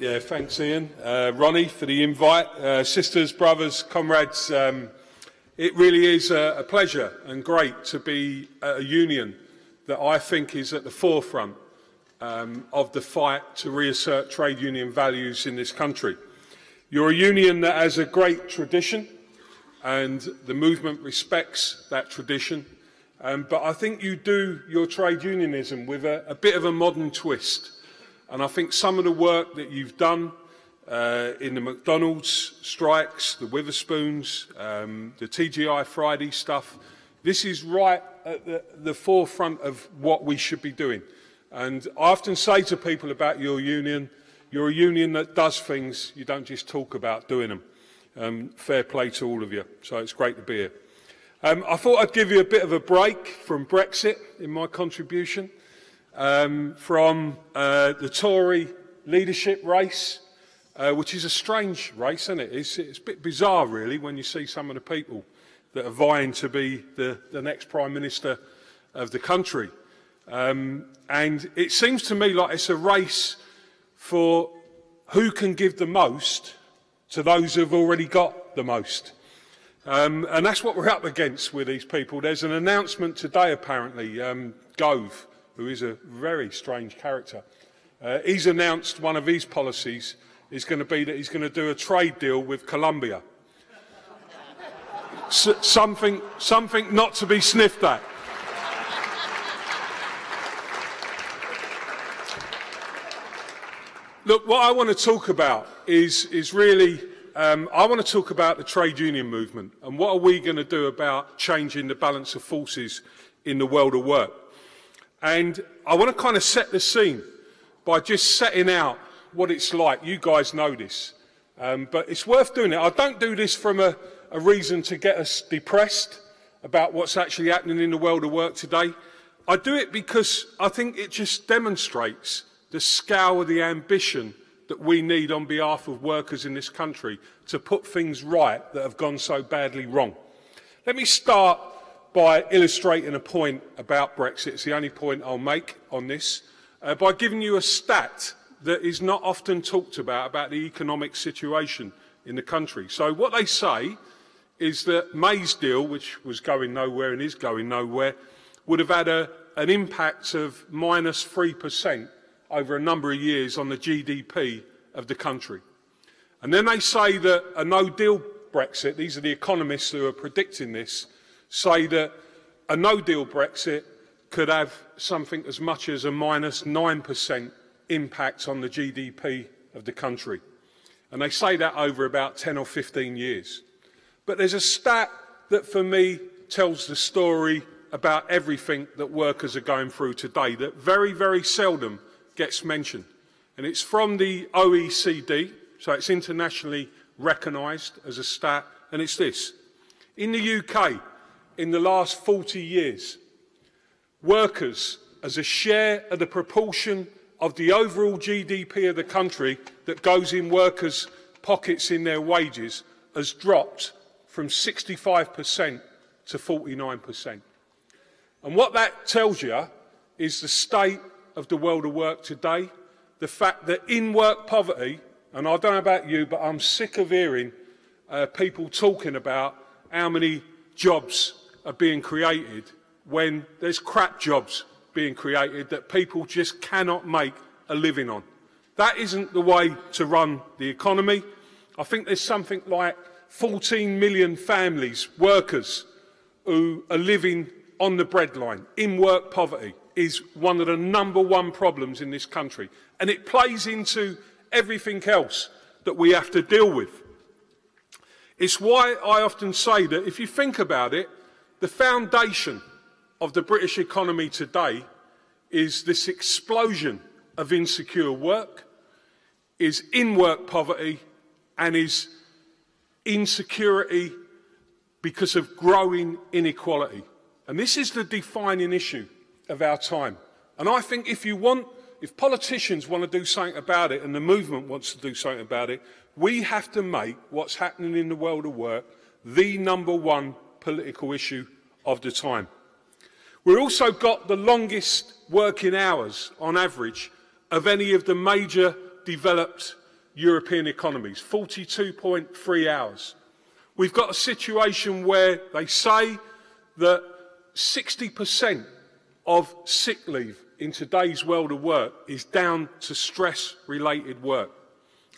Yeah, thanks, Ian. Ronnie, for the invite. Sisters, brothers, comrades, it really is a pleasure and great to be at a union that I think is at the forefront of the fight to reassert trade union values in this country. You're a union that has a great tradition, and the movement respects that tradition. But I think you do your trade unionism with a bit of a modern twist. And I think some of the work that you've done in the McDonald's strikes, the Witherspoons, the TGI Friday stuff, this is right at the forefront of what we should be doing. And I often say to people about your union, you're a union that does things, you don't just talk about doing them. Fair play to all of you. So it's great to be here. I thought I'd give you a bit of a break from Brexit in my contribution. From the Tory leadership race, which is a strange race, isn't it? It's a bit bizarre, really, when you see some of the people that are vying to be the next Prime Minister of the country. And it seems to me like it's a race for who can give the most to those who have already got the most. And that's what we're up against with these people. There's an announcement today, apparently, Gove, who is a very strange character. He's announced one of his policies is going to be that he's going to do a trade deal with Colombia. Something not to be sniffed at. Look, what I want to talk about is really, I want to talk about the trade union movement and what are we going to do about changing the balance of forces in the world of work. And I want to kind of set the scene by just setting out what it's like. You guys know this, but it's worth doing it. I don't do this from a reason to get us depressed about what's actually happening in the world of work today. I do it because I think it just demonstrates the scale of the ambition that we need on behalf of workers in this country to put things right that have gone so badly wrong. Let me start by illustrating a point about Brexit. It's the only point I'll make on this, by giving you a stat that is not often talked about the economic situation in the country. So what they say is that May's deal, which was going nowhere and is going nowhere, would have had an impact of -3% over a number of years on the GDP of the country. And then they say that a no-deal Brexit, these are the economists who are predicting this, say that a no-deal Brexit could have something as much as a -9% impact on the GDP of the country. And they say that over about 10 or 15 years. But there's a stat that, for me, tells the story about everything that workers are going through today that very, very seldom gets mentioned. And it's from the OECD, so it's internationally recognised as a stat, and it's this. In the UK, in the last 40 years, workers, as a share of the proportion of the overall GDP of the country that goes in workers' pockets in their wages, has dropped from 65% to 49%. And what that tells you is the state of the world of work today, the fact that in-work poverty, and I don't know about you, but I'm sick of hearing people talking about how many jobs are being created when there's crap jobs being created that people just cannot make a living on. That isn't the way to run the economy. I think there's something like 14 million families, workers, who are living on the breadline. In-work poverty is one of the #1 problems in this country, and it plays into everything else that we have to deal with. It's why I often say that if you think about it, the foundation of the British economy today is this explosion of insecure work, is in-work poverty, and is insecurity because of growing inequality. And this is the defining issue of our time. And I think if politicians want to do something about it and the movement wants to do something about it, we have to make what's happening in the world of work the #1 political issue of the time. We've also got the longest working hours on average of any of the major developed European economies, 42.3 hours. We've got a situation where they say that 60% of sick leave in today's world of work is down to stress-related work.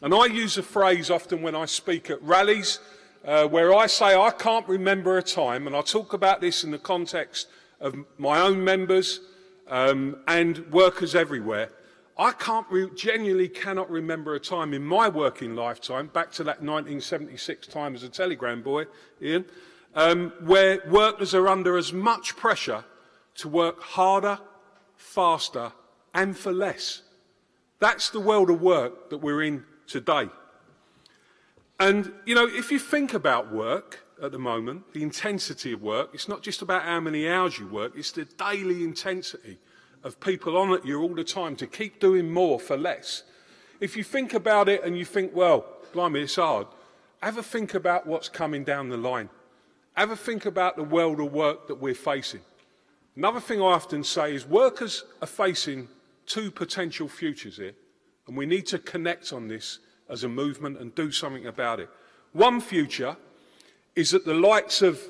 And I use a phrase often when I speak at rallies where I say I can't remember a time, and I talk about this in the context of my own members and workers everywhere. I genuinely cannot remember a time in my working lifetime, back to that 1976 time as a telegram boy, Ian, where workers are under as much pressure to work harder, faster and for less. That's the world of work that we're in today. And, you know, if you think about work at the moment, the intensity of work, it's not just about how many hours you work, it's the daily intensity of people on at you all the time to keep doing more for less. If you think about it and you think, well, blimey, it's hard, have a think about what's coming down the line. Have a think about the world of work that we're facing. Another thing I often say is workers are facing two potential futures here, and we need to connect on this as a movement and do something about it. One future is that the likes of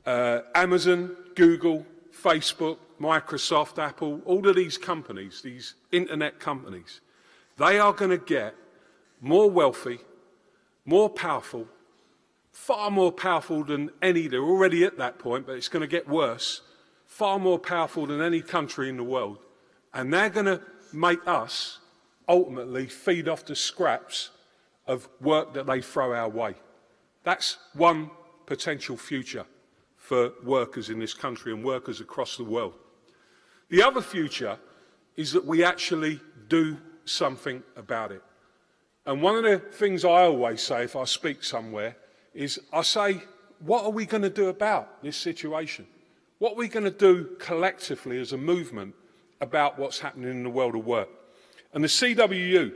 Amazon, Google, Facebook, Microsoft, Apple, all of these companies, these internet companies, they are going to get more wealthy, more powerful, far more powerful than any, they're already at that point, but it's going to get worse, far more powerful than any country in the world. And they're going to make us ultimately feed off the scraps of work that they throw our way. That's one potential future for workers in this country and workers across the world. The other future is that we actually do something about it. And one of the things I always say if I speak somewhere is I say, what are we going to do about this situation? What are we going to do collectively as a movement about what's happening in the world of work? And the CWU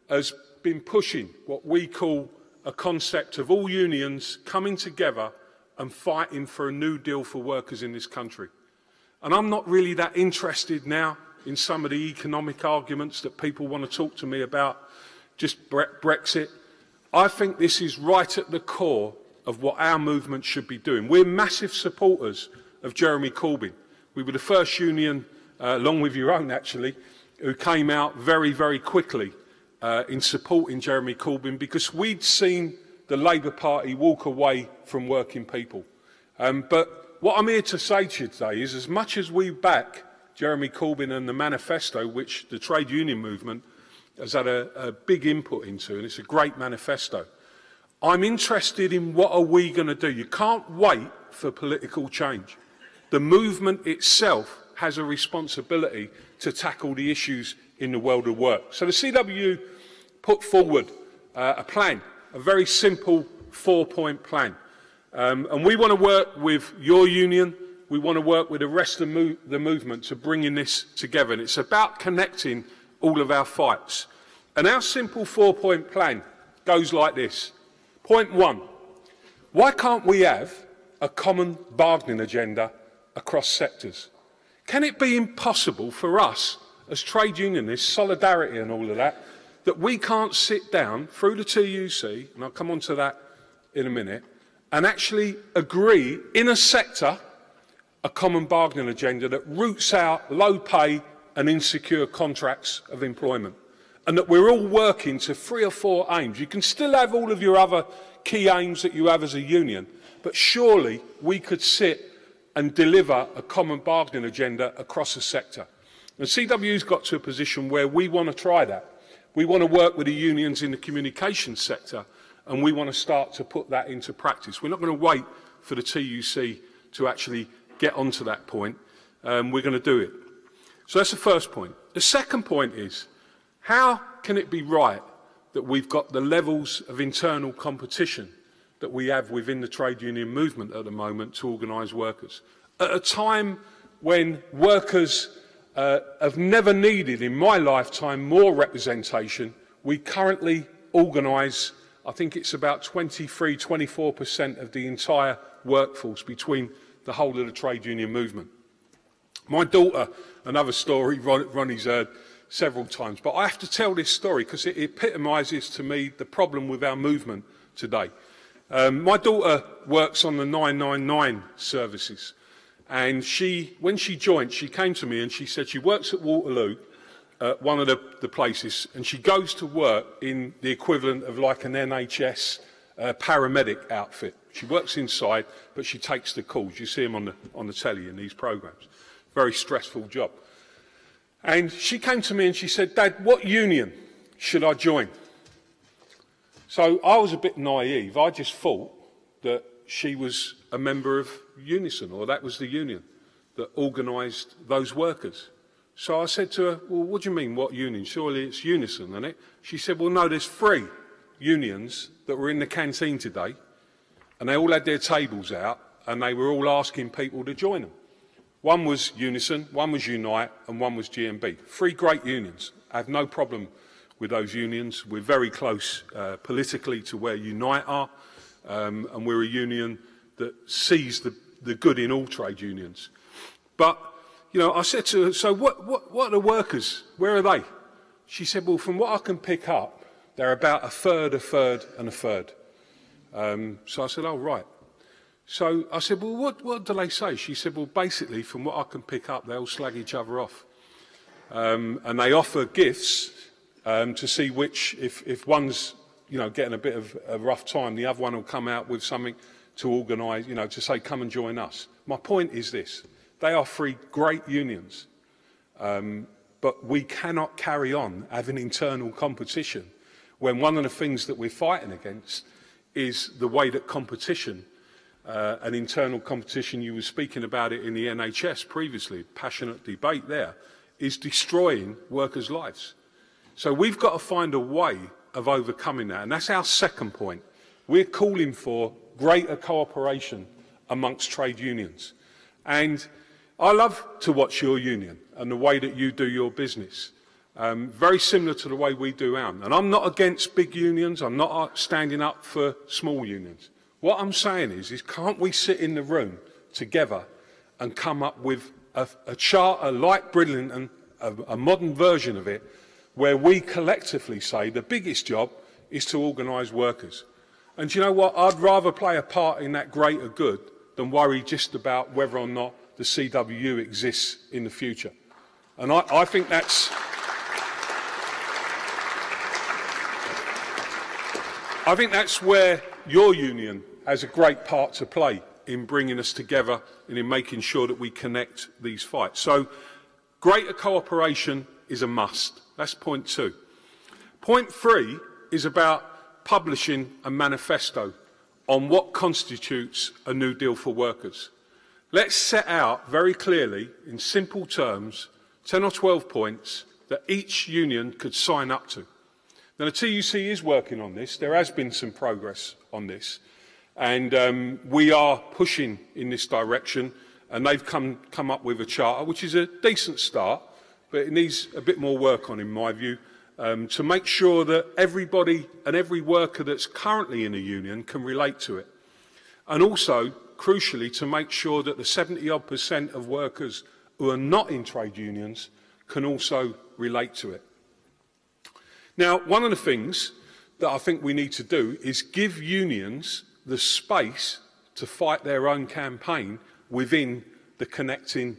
has been pushing what we call a concept of all unions coming together and fighting for a new deal for workers in this country. And I'm not really that interested now in some of the economic arguments that people want to talk to me about, just Brexit. I think this is right at the core of what our movement should be doing. We're massive supporters of Jeremy Corbyn. We were the first union, along with your own actually, who came out very, very quickly in supporting Jeremy Corbyn because we'd seen the Labour Party walk away from working people. But what I'm here to say to you today is as much as we back Jeremy Corbyn and the manifesto, which the trade union movement has had a big input into, and it's a great manifesto, I'm interested in what are we going to do. You can't wait for political change. The movement itself has a responsibility to tackle the issues in the world of work. So the CWU put forward a plan, a very simple 4-point plan. And we want to work with your union, we want to work with the rest of the movement to bringing this together. And it's about connecting all of our fights. And our simple 4-point plan goes like this. Point 1, why can't we have a common bargaining agenda across sectors? Can it be impossible for us as trade unionists, solidarity and all of that, that we can't sit down through the TUC, and I'll come on to that in a minute, and actually agree in a sector a common bargaining agenda that roots out low pay and insecure contracts of employment, and that we're all working to 3 or 4 aims. You can still have all of your other key aims that you have as a union, but surely we could sit and deliver a common bargaining agenda across the sector. And CWU's got to a position where we want to try that. We want to work with the unions in the communications sector, and we want to start to put that into practice. We're not going to wait for the TUC to actually get onto that point. We're going to do it. So that's the first point. The second point is, how can it be right that we've got the levels of internal competition that we have within the trade union movement at the moment to organise workers? At a time when workers have never needed, in my lifetime, more representation, we currently organise, I think it's about 23–24% of the entire workforce between the whole of the trade union movement. My daughter, another story Ronnie's heard, several times. But I have to tell this story because it epitomises to me the problem with our movement today. My daughter works on the 999 services, and when she joined, she came to me and she said she works at Waterloo, one of the places, and she goes to work in the equivalent of like an NHS paramedic outfit. She works inside, but she takes the calls. You see them on the telly in these programs. Very stressful job. And she came to me and she said, "Dad, what union should I join?" So I was a bit naive. I just thought that she was a member of Unison, or that was the union that organised those workers. So I said to her, "Well, what do you mean, what union? Surely it's Unison, isn't it?" She said, "Well, no, there's 3 unions that were in the canteen today, and they all had their tables out, and they were all asking people to join them. One was Unison, one was Unite, and one was GMB. 3 great unions. I have no problem with those unions. We're very close politically to where Unite are, and we're a union that sees the good in all trade unions. But, you know, I said to her, "So what are the workers? Where are they?" She said, "Well, from what I can pick up, they're about a third, and a third." So I said, "Oh, right." So I said, "Well, what do they say?" She said, "Well, basically, from what I can pick up, they all slag each other off. And they offer gifts to see which, if one's, you know, getting a bit of a rough time, the other one will come out with something to organise, you know, to say, come and join us." My point is this: they are 3 great unions, but we cannot carry on having internal competition when one of the things that we're fighting against is the way that competition, an internal competition, you were speaking about it in the NHS previously, passionate debate there, is destroying workers' lives. So we've got to find a way of overcoming that, and that's our second point. We're calling for greater cooperation amongst trade unions. And I love to watch your union and the way that you do your business. Very similar to the way we do ours. And I'm not against big unions. I'm not standing up for small unions. What I'm saying is can't we sit in the room together and come up with a charter like Bridlington, a modern version of it, where we collectively say the biggest job is to organise workers. And do you know what? I'd rather play a part in that greater good than worry just about whether or not the CWU exists in the future. And I think that's... I think that's where your union has a great part to play in bringing us together and in making sure that we connect these fights. So greater cooperation is a must. That's point 2. Point 3 is about publishing a manifesto on what constitutes a new deal for workers. Let's set out very clearly, in simple terms, 10 or 12 points that each union could sign up to. Now, the TUC is working on this. There has been some progress on this. And we are pushing in this direction. And they've come up with a charter, which is a decent start, but it needs a bit more work on, in my view, to make sure that everybody and every worker that's currently in a union can relate to it. And also, crucially, to make sure that the 70-odd% of workers who are not in trade unions can also relate to it. Now, one of the things that I think we need to do is give unions the space to fight their own campaign within the Connecting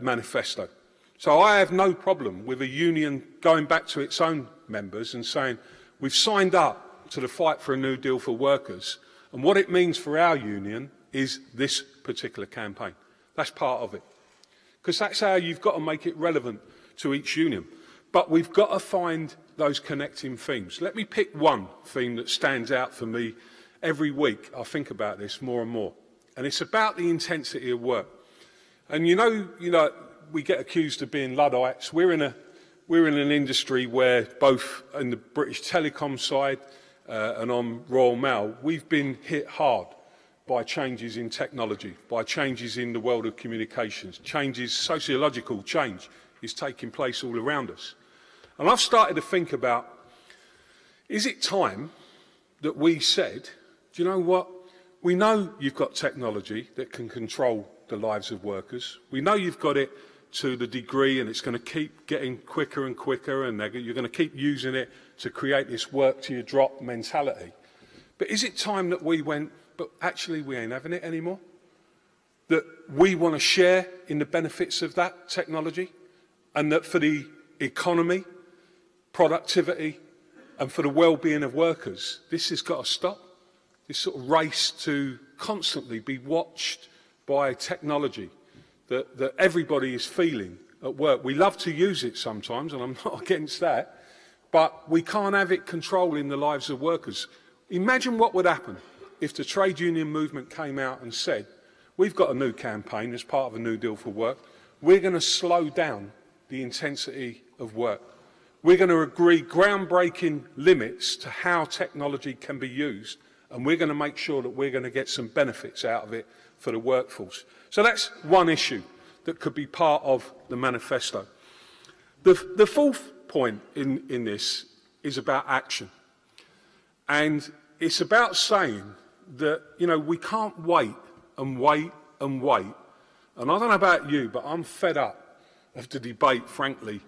manifesto. So I have no problem with a union going back to its own members and saying, we've signed up to the fight for a new deal for workers, and what it means for our union is this particular campaign. That's part of it. Because that's how you've got to make it relevant to each union. But we've got to find those connecting themes. Let me pick one theme that stands out for me every week. I think about this more and more. And it's about the intensity of work. And you know, we get accused of being Luddites. We're in an industry where both in the British Telecom side and on Royal Mail, we've been hit hard by changes in technology, by changes in the world of communications, sociological change is taking place all around us. And I've started to think about, is it time that we said, do you know what? We know you've got technology that can control the lives of workers. We know you've got it to the degree, and it's going to keep getting quicker and quicker, and you're going to keep using it to create this work to your drop mentality. But is it time that we went, but actually we ain't having it anymore? That we want to share in the benefits of that technology, and that for the economy, productivity, and for the well-being of workers, this has got to stop. This sort of race to constantly be watched by technology that everybody is feeling at work. We love to use it sometimes, and I'm not against that, but we can't have it controlling the lives of workers. Imagine what would happen if the trade union movement came out and said, we've got a new campaign as part of a New Deal for Work. We're going to slow down the intensity of work. We're going to agree groundbreaking limits to how technology can be used, and we're going to make sure that we're going to get some benefits out of it for the workforce. So that's one issue that could be part of the manifesto. The fourth point in this is about action. And it's about saying that, you know, we can't wait and wait and wait. And I don't know about you, but I'm fed up of the debate, frankly.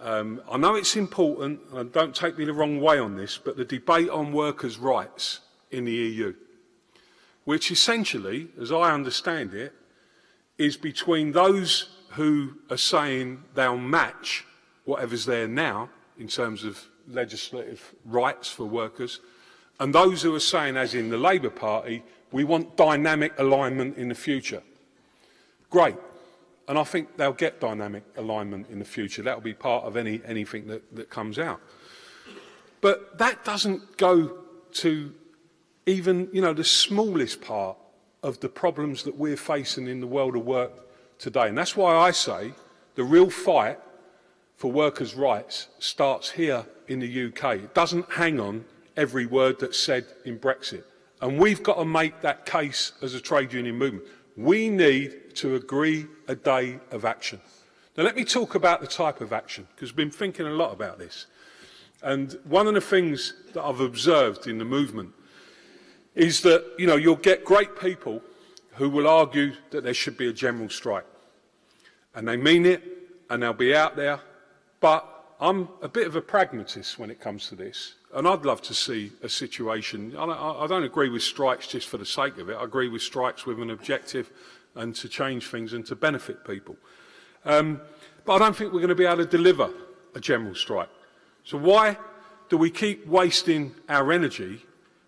I know it's important, and don't take me the wrong way on this, but the debate on workers' rights in the EU, which essentially, as I understand it, is between those who are saying they'll match whatever's there now in terms of legislative rights for workers, and those who are saying, as in the Labour Party, we want dynamic alignment in the future. Great. And I think they'll get dynamic alignment in the future. That will be part of anything that comes out. But that doesn't go to even, you know, the smallest part of the problems that we're facing in the world of work today. And that's why I say the real fight for workers' rights starts here in the UK. It doesn't hang on every word that's said in Brexit. And we've got to make that case as a trade union movement. We need to agree a day of action. Now let me talk about the type of action, because I've been thinking a lot about this. And one of the things that I've observed in the movement is that, you know, you'll get great people who will argue that there should be a general strike. And they mean it, and they'll be out there. But I'm a bit of a pragmatist when it comes to this. And I'd love to see a situation. I don't agree with strikes just for the sake of it. I agree with strikes with an objective and to change things and to benefit people. But I don't think we're going to be able to deliver a general strike. So why do we keep wasting our energy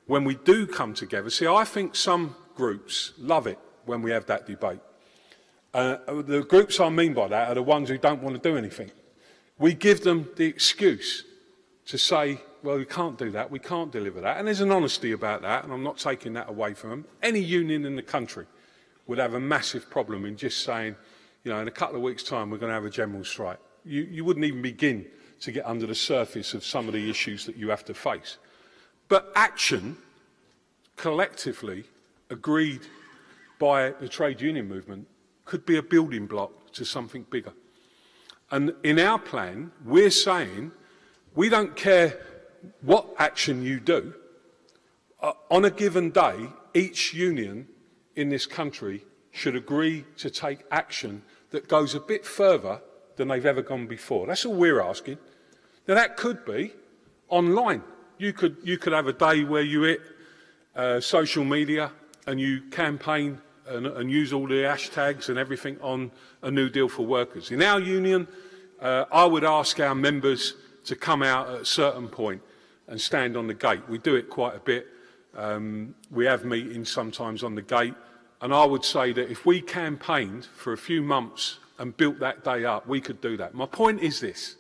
when we do come together? See, I think some groups love it when we have that debate. The groups I mean by that are the ones who don't want to do anything. We give them the excuse to say, well, we can't do that, we can't deliver that. And there's an honesty about that, and I'm not taking that away from them. Any union in the country would have a massive problem in just saying, you know, in a couple of weeks' time, we're going to have a general strike. You wouldn't even begin to get under the surface of some of the issues that you have to face. But action, collectively agreed by the trade union movement, could be a building block to something bigger. And in our plan, we're saying we don't care what action you do. On a given day, each union in this country should agree to take action that goes a bit further than they've ever gone before. That's all we're asking. Now, that could be online. You could have a day where you hit social media and you campaign and use all the hashtags and everything on a New Deal for Workers. In our union, I would ask our members to come out at a certain point and stand on the gate. We do it quite a bit. We have meetings sometimes on the gate. And I would say that if we campaigned for a few months and built that day up, we could do that. My point is this.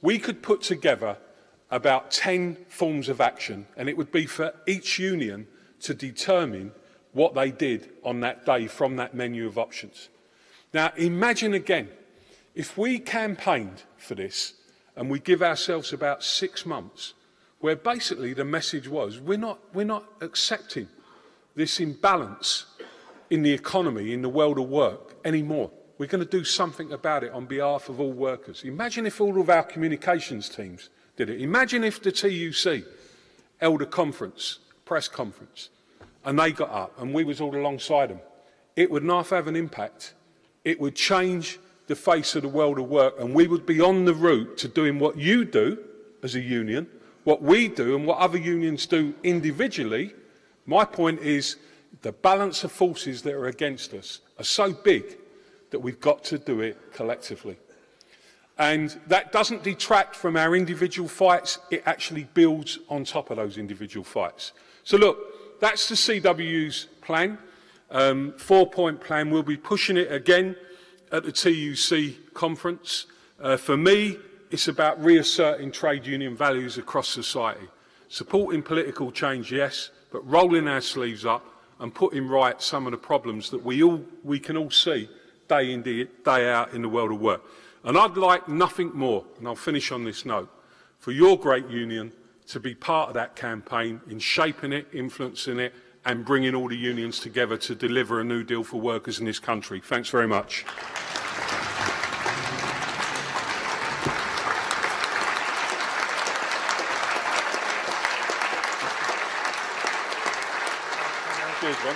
We could put together about 10 forms of action, and it would be for each union to determine what they did on that day from that menu of options. Now, imagine again, if we campaigned for this and we give ourselves about 6 months, where basically the message was, we're not accepting this imbalance in the economy, in the world of work anymore. We're going to do something about it on behalf of all workers. Imagine if all of our communications teams did it. Imagine if the TUC held a conference, press conference, and they got up and we was all alongside them. It would not have an impact. It would change the face of the world of work, and we would be on the route to doing what you do as a union, what we do and what other unions do individually. My point is the balance of forces that are against us are so big that we've got to do it collectively. And that doesn't detract from our individual fights, it actually builds on top of those individual fights. So look, that's the CWU's plan, 4-point plan. We'll be pushing it again at the TUC conference. For me, it's about reasserting trade union values across society. Supporting political change, yes, but rolling our sleeves up and putting right some of the problems that we can all see day in, day out in the world of work. And I'd like nothing more, and I'll finish on this note, for your great union to be part of that campaign in shaping it, influencing it, and bringing all the unions together to deliver a new deal for workers in this country. Thanks very much. Cheers, man.